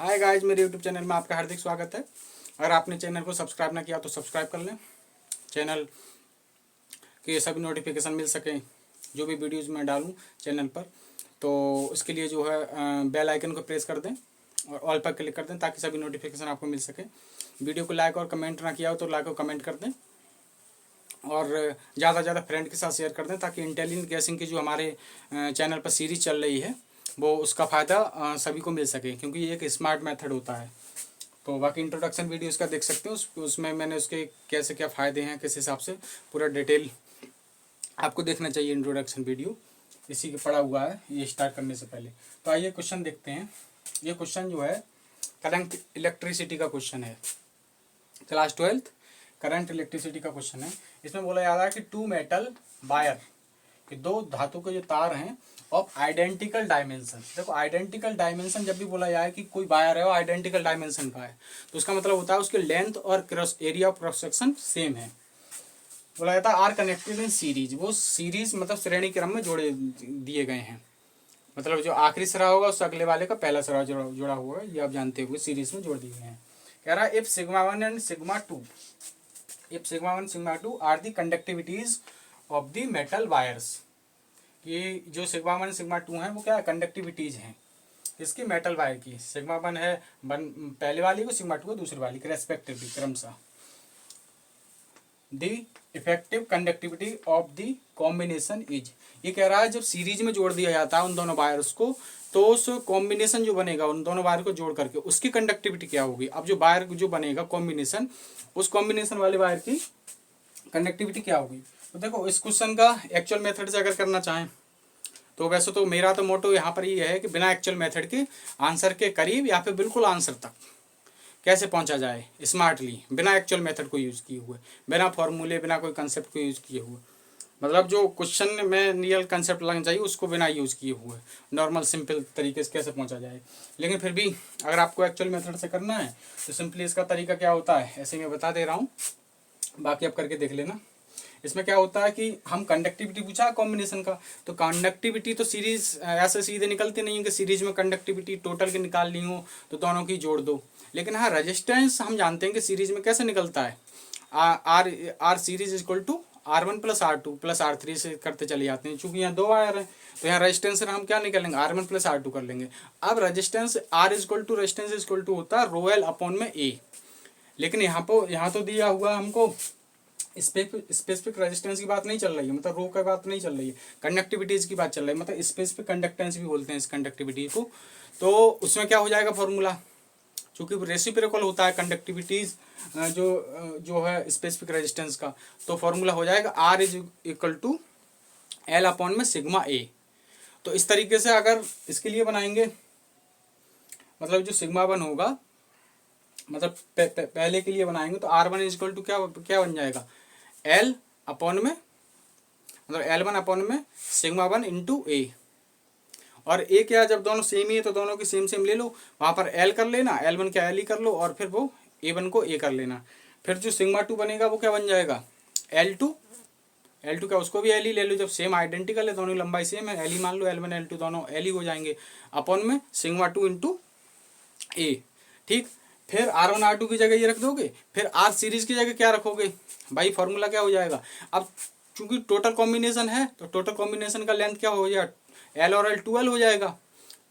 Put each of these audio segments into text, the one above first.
Hi guys, मेरे YouTube channel में आपका हार्दिक स्वागत है। अगर आपने चैनल को सब्सक्राइब ना किया तो सब्सक्राइब कर लें, चैनल के सभी नोटिफिकेशन मिल सकें जो भी वीडियोज़ मैं डालूं चैनल पर। तो उसके लिए जो है बेल आइकन को प्रेस कर दें और ऑल पर क्लिक कर दें ताकि सभी नोटिफिकेशन आपको मिल सके। वीडियो को लाइक और कमेंट ना किया हो तो लाइक और कमेंट कर दें और ज़्यादा से ज़्यादा फ्रेंड के साथ शेयर कर दें ताकि इंटेलिजेंट गैसिंग की जो हमारे चैनल पर सीरीज चल रही है वो उसका फ़ायदा सभी को मिल सके, क्योंकि ये एक स्मार्ट मेथड होता है। तो बाकी इंट्रोडक्शन वीडियो इसका देख सकते हो, उसमें मैंने उसके कैसे क्या फ़ायदे हैं किस हिसाब से पूरा डिटेल आपको देखना चाहिए। इंट्रोडक्शन वीडियो इसी के पड़ा हुआ है ये स्टार्ट करने से पहले। तो आइए क्वेश्चन देखते हैं। ये क्वेश्चन जो है करंट इलेक्ट्रिसिटी का क्वेश्चन है, क्लास 12th करंट इलेक्ट्रिसिटी का क्वेश्चन है। इसमें बोला जा रहा है कि टू मेटल वायर कि दो धातु के जो तार हैं ऑफ आइडेंटिकल डायमेंशन। देखो आइडेंटिकल डायमेंशन जब भी बोला जाए कि कोई वायर है वो आइडेंटिकल डायमेंशन का है तो उसका मतलब होता है उसके लेंथ और cross area of cross section same है। बोला जाता है आर कनेक्टेड इन सीरीज, वो सीरीज मतलब श्रेणी क्रम में जोड़े दिए गए हैं। मतलब जो आखिरी सिरा होगा उससे अगले वाले का पहला सिरा जुड़ा हुआ है, ये आप जानते हुए सीरीज में जोड़ दिए गए हैं। कह रहा है if sigma 1 and sigma 2, if sigma 1 sigma 2 are the conductivities of the metal wires. ये जो सिग्मा 1 सिग्मा 2 है वो क्या है, कंडक्टिविटीज हैं इसकी मेटल वायर की। सिग्मा 1 है पहले वाली को, सिग्मा 2 है दूसरी वाली के रेस्पेक्टिवली क्रमशः। The effective conductivity of the combination is, ये कह रहा है जब सीरीज में जोड़ दिया जाता है उन दोनों वायर्स को तो उस कॉम्बिनेशन जो बनेगा उन दोनों वायर को जोड़ करके उसकी कंडक्टिविटी क्या होगी। अब जो वायर जो बनेगा कॉम्बिनेशन, उस कॉम्बिनेशन वाले वायर की कंडक्टिविटी क्या होगी। तो देखो इस क्वेश्चन का एक्चुअल मेथड से अगर करना चाहें तो वैसे तो मेरा तो मोटो यहाँ पर ये है कि बिना एक्चुअल मेथड के आंसर के करीब या फिर बिल्कुल आंसर तक कैसे पहुँचा जाए स्मार्टली, बिना एक्चुअल मेथड को यूज़ किए हुए, बिना फॉर्मूले, बिना कोई कंसेप्ट को यूज़ किए हुए। मतलब जो क्वेश्चन में रियल कंसेप्ट लगना चाहिए उसको बिना यूज़ किए हुए नॉर्मल सिंपल तरीके से कैसे पहुंचा जाए। लेकिन फिर भी अगर आपको एक्चुअल मेथड से करना है तो सिंपली इसका तरीका क्या होता है ऐसे मैं बता दे रहा हूँ, बाकी आप करके देख लेना। इसमें क्या होता है कि हम कंडक्टिविटी पूछा कॉम्बिनेशन का, तो कंडक्टिविटी तो सीरीज ऐसे सीधे निकलती नहीं है कि सीरीज में कंडक्टिविटी टोटल की निकालनी हो तो दोनों की जोड़ दो। लेकिन हाँ रेजिस्टेंस हम जानते हैं कि सीरीज में कैसे निकलता है, R series equal to R1 plus R2 plus R3 से करते चले जाते हैं। चूंकि यहाँ दो वायर हैं तो यहाँ रेजिस्टेंस से हम क्या निकालेंगे, R1 प्लस R2 कर लेंगे। अब resistance R equal to resistance equal to होता है रो एल अपॉन में A। लेकिन यहाँ तो दिया हुआ हमको स्पेसिफिक रेजिस्टेंस की बात नहीं चल रही है, मतलब रो की बात नहीं चल रही है, कंडक्टिविटीज की बात चल रही है। मतलब स्पेसिफिक कंडक्टेंस भी बोलते हैं इस कंडक्टिविटी को। तो उसमें क्या हो जाएगा फॉर्मूला, चूँकि रेसिप्रोकल होता है कंडक्टिविटीज जो है स्पेसिफिक रेजिस्टेंस का, तो फॉर्मूला हो जाएगा R is equal to L upon में सिग्मा A। तो इस तरीके से अगर इसके लिए बनाएंगे मतलब जो सिग्मा 1 होगा मतलब पहले के लिए बनाएंगे तो R1 इज इक्वल टू क्या बन जाएगा, L अपॉन में मतलब L1 अपॉन में सिग्मा 1 इंटू A। और ए क्या, जब दोनों सेम ही है तो दोनों की सेम ले लो, वहाँ पर L कर लेना, L1 क्या L ही कर लो और फिर वो A1 को A कर लेना। फिर जो सिग्मा 2 बनेगा वो क्या बन जाएगा, L2 क्या उसको भी L ही ले लो, जब सेम आइडेंटिकल है दोनों की लंबाई सेम है L ही मान लो, L1 L2 दोनों L ही हो जाएंगे अपॉन में सिग्मा 2 इंटू A। ठीक, फिर R1 R2 की जगह ये रख दोगे, फिर R सीरीज की जगह क्या रखोगे भाई, फॉर्मूला क्या हो जाएगा। अब चूंकि टोटल कॉम्बिनेशन है तो टोटल कॉम्बिनेशन का लेंथ क्या हो जाएगा, L और L 12 हो जाएगा,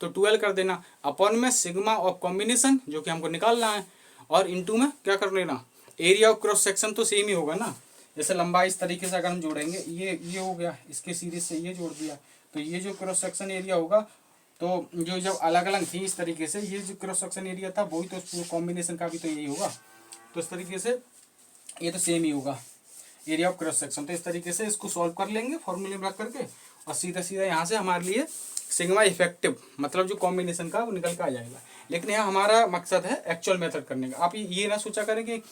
तो 12 कर देना अपॉन में सिग्मा ऑफ कॉम्बिनेशन जो कि हमको निकालना है, और इनटू में क्या कर लेना एरिया ऑफ क्रॉस सेक्शन तो सेम ही होगा ना। जैसे लंबाई इस तरीके से अगर हम जोड़ेंगे, ये हो गया इसके सीरीज से ये जोड़ दिया, तो ये जो क्रॉस सेक्शन एरिया होगा तो जो जब अलग अलग थी इस तरीके से ये जो क्रॉस सेक्शन एरिया था वही तो कॉम्बिनेशन का भी तो यही होगा, तो इस तरीके से ये तो सेम ही होगा एरिया ऑफ क्रॉस सेक्शन। तो इस तरीके से इसको सॉल्व कर लेंगे फॉर्मूले में रख करके और सीधा यहाँ से हमारे लिए सिग्मा इफेक्टिव मतलब जो कॉम्बिनेशन का वो निकल के आ जाएगा। लेकिन यहाँ हमारा मकसद है एक्चुअल मेथड करने का। आप ये ना सोचा करें कि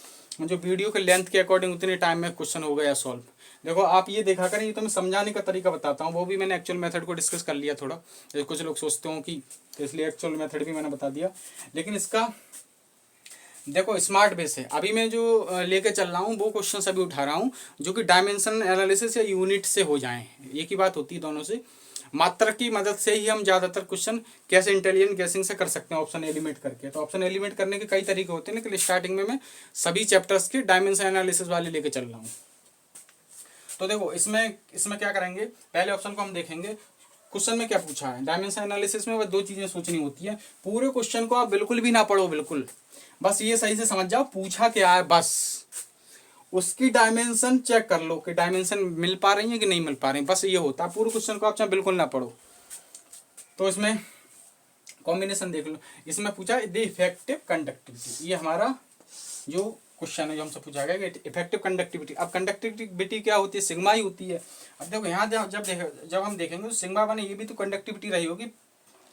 जो वीडियो के लेंथ के अकॉर्डिंग उतने टाइम में क्वेश्चन हो गया सॉल्व। देखो आप ये देखा करें, ये तो मैं समझाने का तरीका बताता हूँ, वो भी मैंने एक्चुअल मेथड को डिस्कस कर लिया थोड़ा, कुछ लोग सोचते हो कि तो इसलिए एक्चुअल मेथड भी मैंने बता दिया। लेकिन इसका देखो स्मार्ट बेस है। अभी मैं जो लेके चल रहा हूँ वो क्वेश्चन अभी उठा रहा हूँ जो कि डायमेंशन एनालिसिस या यूनिट से हो जाएं, एक ही बात होती है दोनों से। मात्रक की मदद से ही हम ज़्यादातर क्वेश्चन कैसे इंटेलिजेंट गैसिंग से कर सकते हैं ऑप्शन एलिमिनेट करके। तो ऑप्शन एलिमिनेट करने के कई तरीके होते हैं, लेकिन स्टार्टिंग में मैं सभी चैप्टर्स के डायमेंशन एनालिसिस वाले लेके चल रहा हूँ। तो देखो इसमें क्या करेंगे, पहले ऑप्शन को हम देखेंगे। क्वेश्चन में क्या पूछा है, डायमेंशन एनालिसिस में बस दो चीजें सोचनी होती है। पूरे क्वेश्चन को आप बिल्कुल भी ना पढ़ो, बिल्कुल बस ये सही से समझ जाओ पूछा क्या है, बस उसकी डायमेंशन चेक कर लो कि डायमेंशन मिल पा रही है कि नहीं मिल पा रही, बस ये होता है। पूरे क्वेश्चन को आप चाहे बिल्कुल ना पढ़ो। तो इसमें कॉम्बिनेशन देख लो, इसमें पूछा द इफेक्टिव कंडक्टिविटी, ये हमारा जो क्वेश्चन है जो हमसे पूछा गया कि इफेक्टिव कंडक्टिविटी। अब कंडक्टिविटी क्या होती है, सिग्मा ही होती है। अब देखो यहाँ जब हम देखेंगे तो सिग्मा वन ये भी तो कंडक्टिविटी रही होगी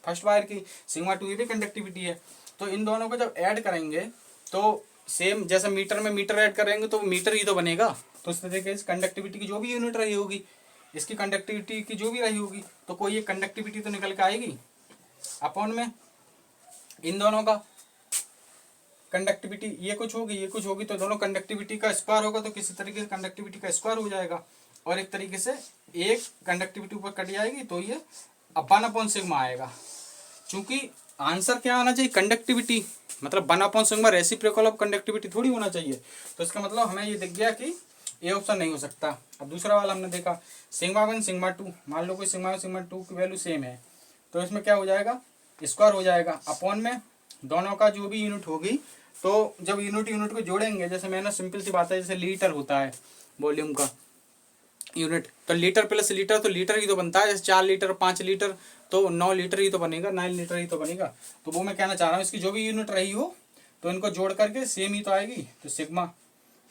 फर्स्ट वायर की, सिग्मा टू ये भी कंडक्टिविटी है। तो इन दोनों को जब ऐड करेंगे तो सेम जैसे मीटर में मीटर ऐड करेंगे तो मीटर ही तो बनेगा। तो इस तरीके से कंडक्टिविटी की जो भी यूनिट रही होगी, इसकी कंडक्टिविटी की जो भी रही होगी, तो कोई एक कंडक्टिविटी तो निकल के आएगी अपॉन में इन दोनों का कंडक्टिविटी, ये कुछ होगी तो दोनों कंडक्टिविटी का स्क्वायर होगा, तो किसी तरीके से कंडक्टिविटी का स्क्वायर हो जाएगा। और एक तरीके से एक कंडक्टिविटी ऊपर कट जाएगी तो ये अपॉन सिग्मा आएगा। चूंकि आंसर क्या आना चाहिए, कंडक्टिविटी, मतलब 1/सिग्मा रेसिप्रोकल ऑफ कंडक्टिविटी थोड़ी होना चाहिए। तो इसका मतलब हमें ये दिख गया कि ये ऑप्शन नहीं हो सकता। अब दूसरा वाला हमने देखा सिग्मा वन सिग्मा टू, मान लो कोई सिग्मा वन सिग्मा टू की वैल्यू सेम है, तो इसमें क्या हो जाएगा, स्क्वायर हो जाएगा अपॉन में दोनों का जो भी यूनिट होगी। तो जब यूनिट को जोड़ेंगे, जैसे मैंने सिंपल सी बात है, जैसे लीटर होता है वॉल्यूम का यूनिट, तो लीटर प्लस लीटर तो लीटर ही तो बनता है। जैसे 4 लीटर 5 लीटर तो 9 लीटर ही तो बनेगा, 9 लीटर ही तो बनेगा। तो वो मैं कहना चाह रहा हूँ, इसकी जो भी यूनिट रही हो तो इनको जोड़ करके सेम ही तो आएगी। तो सिग्मा,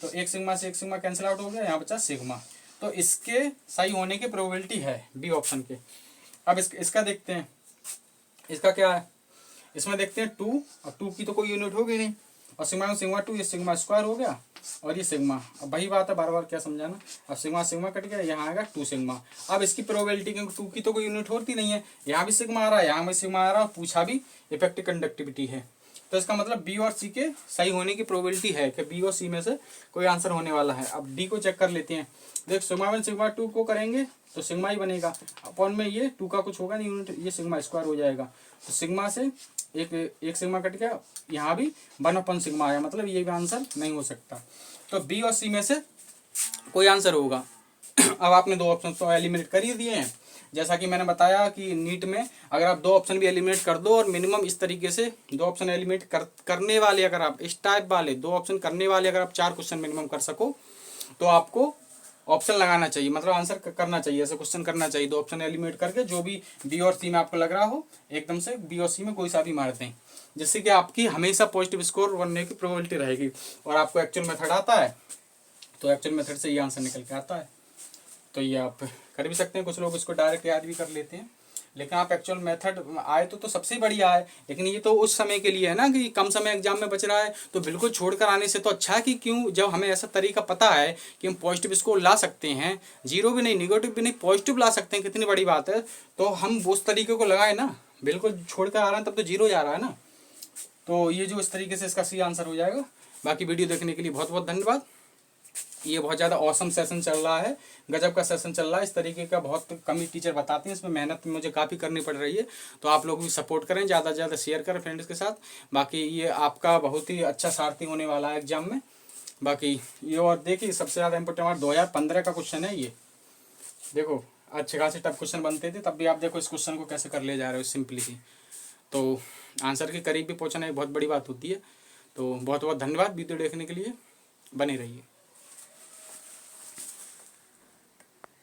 तो एक सिग्मा से एक सिग्मा कैंसिल आउट हो गया, यहाँ बचा सिग्मा। तो इसके सही होने की प्रोबेबिलिटी है बी ऑप्शन के। अब इसका देखते हैं, इसका क्या है, इसमें देखते हैं 2, और 2 की तो कोई यूनिट होगी नहीं, और सिग्मा 2 ये सिग्मा स्क्वायर हो गया और ये सिग्मा। अब वही बात है, बार बार क्या समझाना। अब सिग्मा कट गया, यहाँ आएगा 2 सिग्मा। अब इसकी प्रोबेबिलिटी, क्योंकि 2 की तो कोई यूनिट होती नहीं है, यहाँ भी सिग्मा आ रहा है, यहाँ भी सिग्मा आ रहा है, पूछा भी इफेक्टिव कंडक्टिविटी है। तो इसका मतलब बी और सी के सही होने की प्रोबेबिलिटी है कि बी और सी में से कोई आंसर होने वाला है। अब डी को चेक कर लेते हैं। देख सिग्मा 1 सिग्मा 2 को करेंगे तो सिग्मा ही बनेगा, अपॉन में ये 2 का कुछ होगा नहीं यूनिट, ये सिग्मा स्क्वायर हो जाएगा। तो सिग्मा से एक सिग्मा कट गया, यहाँ भी 1 सिग्मा आया, मतलब ये भी आंसर नहीं हो सकता। तो बी और सी में से कोई आंसर होगा। अब आपने 2 ऑप्शन तो एलिमिनेट कर ही दिए हैं। जैसा कि मैंने बताया कि नीट में अगर आप 2 ऑप्शन भी एलिमिनेट कर दो, और मिनिमम इस तरीके से 2 ऑप्शन एलिमिनेट करने वाले, अगर आप इस टाइप वाले 2 ऑप्शन करने वाले अगर आप 4 क्वेश्चन मिनिमम कर सको, तो आपको ऑप्शन लगाना चाहिए, मतलब आंसर करना चाहिए, ऐसे क्वेश्चन करना चाहिए। 2 ऑप्शन एलिमिनेट करके जो भी बी और सी में आपको लग रहा हो, एकदम से बी और सी में कोई सा भी मार दें, जिससे कि आपकी हमेशा पॉजिटिव स्कोर बनने की प्रोबेबिलिटी रहेगी। और आपको एक्चुअल मेथड आता है तो एक्चुअल मेथड से ये आंसर निकल के आता है। तो ये आप कर भी सकते हैं, कुछ लोग इसको डायरेक्ट याद भी कर लेते हैं, लेकिन आप एक्चुअल मेथड आए तो सबसे बढ़िया है। लेकिन ये तो उस समय के लिए है ना कि कम समय एग्जाम में बच रहा है, तो बिल्कुल छोड़कर आने से तो अच्छा है कि क्यों, जब हमें ऐसा तरीका पता है कि हम पॉजिटिव स्कोर ला सकते हैं, जीरो भी नहीं निगेटिव भी नहीं पॉजिटिव ला सकते हैं, कितनी बड़ी बात है, तो हम उस तरीके को लगाए ना। बिल्कुल छोड़कर आ रहे हैं तब तो जीरो जा रहा है ना। तो ये जो इस तरीके से इसका सी आंसर हो जाएगा। बाकी वीडियो देखने के लिए बहुत बहुत धन्यवाद। ये बहुत ज़्यादा ऑसम सेशन चल रहा है, गजब का सेशन चल रहा है। इस तरीके का बहुत कम ही टीचर बताते हैं, इसमें मेहनत मुझे काफ़ी करनी पड़ रही है। तो आप लोग भी सपोर्ट करें, ज़्यादा से ज़्यादा शेयर करें फ्रेंड्स के साथ। बाकी ये आपका बहुत ही अच्छा सारथी होने वाला है एग्जाम में। बाकी ये और देखिए सबसे ज़्यादा इंपॉर्टेंट हमारा 2015 का क्वेश्चन है ये। देखो अच्छे खासे टफ क्वेश्चन बनते थे, तब भी आप देखो इस क्वेश्चन को कैसे कर ले जा रहे हो सिंपली ही। तो आंसर के करीब भी पहुँचना एक बहुत बड़ी बात होती है। तो बहुत बहुत धन्यवाद वीडियो देखने के लिए, बने रहिए।